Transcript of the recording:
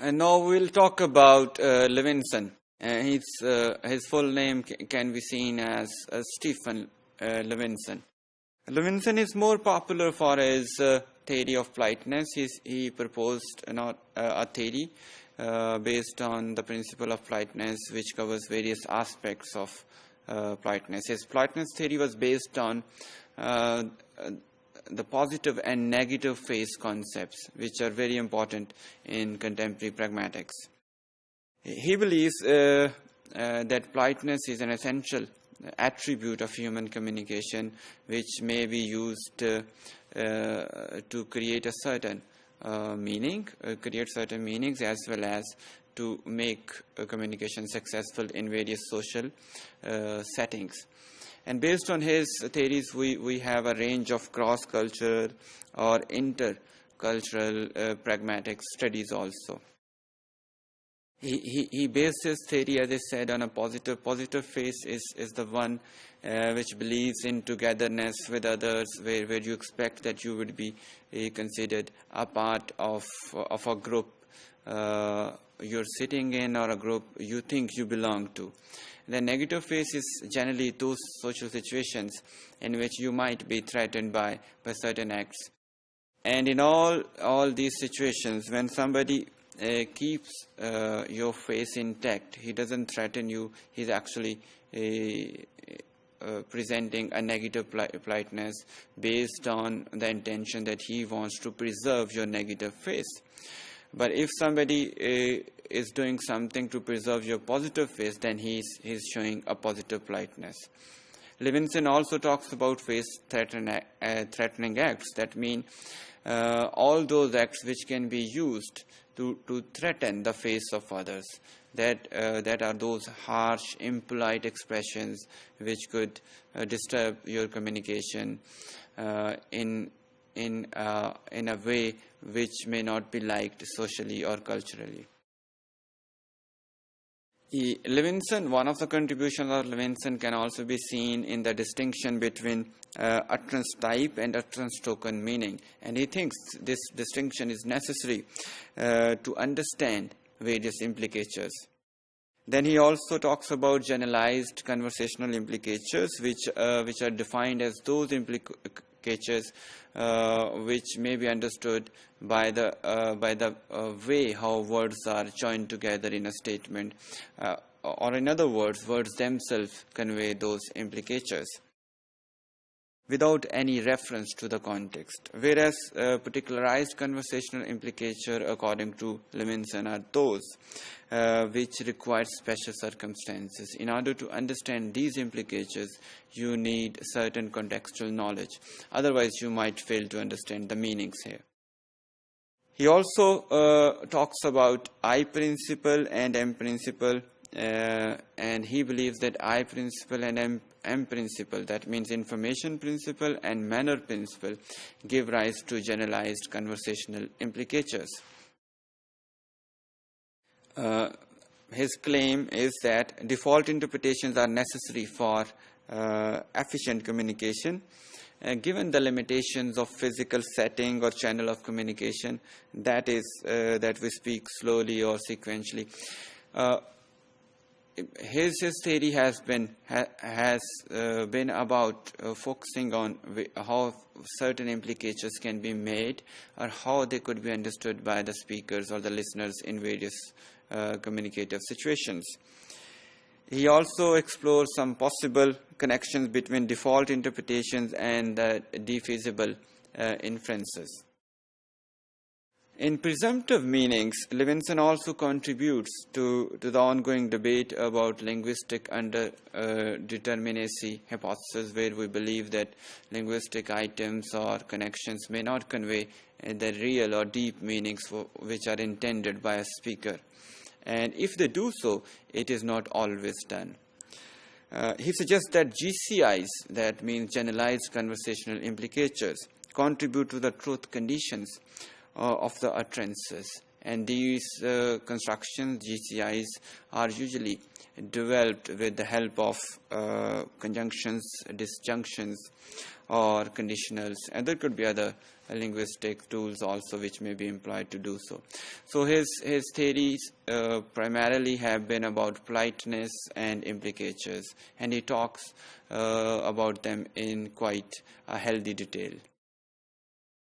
And now we'll talk about Levinson. His full name can be seen as Stephen Levinson. Levinson is more popular for his theory of politeness. He proposed a theory based on the principle of politeness, which covers various aspects of politeness. His politeness theory was based on the positive and negative phase concepts, which are very important in contemporary pragmatics. He believes that politeness is an essential attribute of human communication, which may be used to create a certain create certain meanings, as well as to make communication successful in various social settings. And based on his theories, we have a range of cross-cultural or intercultural pragmatic studies also. He based his theory, as I said, on a positive. Positive phase is the one which believes in togetherness with others, where you expect that you would be considered a part of a group you're sitting in, or a group you think you belong to. The negative phase is generally those social situations in which you might be threatened by certain acts. And in all these situations, when somebody keeps your face intact, he doesn't threaten you, he's actually presenting a negative politeness based on the intention that he wants to preserve your negative face. But if somebody is doing something to preserve your positive face, then he's showing a positive politeness. Levinson also talks about face-threatening acts. That mean all those acts which can be used to threaten the face of others. That are those harsh, impolite expressions which could disturb your communication in a way which may not be liked socially or culturally. One of the contributions of Levinson can also be seen in the distinction between utterance type and utterance token meaning. And he thinks this distinction is necessary to understand various implicatures. Then he also talks about generalized conversational implicatures, which are defined as those implicatures which may be understood by the way how words are joined together in a statement, or in other words, words themselves convey those implicatures without any reference to the context. Whereas particularized conversational implicature, according to Levinson, are those which require special circumstances. In order to understand these implicatures, you need certain contextual knowledge. Otherwise, you might fail to understand the meanings here. He also talks about I principle and M principle, and he believes that I principle and M principle, that means information principle and manner principle, give rise to generalized conversational implicatures. His claim is that default interpretations are necessary for efficient communication. Given the limitations of physical setting or channel of communication, that is, that we speak slowly or sequentially. His theory has been about focusing on how certain implicatures can be made, or how they could be understood by the speakers or the listeners in various communicative situations. He also explores some possible connections between default interpretations and defeasible inferences. In presumptive meanings, Levinson also contributes to the ongoing debate about linguistic underdeterminacy hypothesis, where we believe that linguistic items or connections may not convey the real or deep meanings which are intended by a speaker. And if they do so, it is not always done. He suggests that GCIs, that means generalized conversational implicatures, contribute to the truth conditions of the utterances, And these constructions, GCIs, are usually developed with the help of conjunctions, disjunctions, or conditionals, and there could be other linguistic tools also which may be employed to do so. So his theories primarily have been about politeness and implicatures, and he talks about them in quite a healthy detail.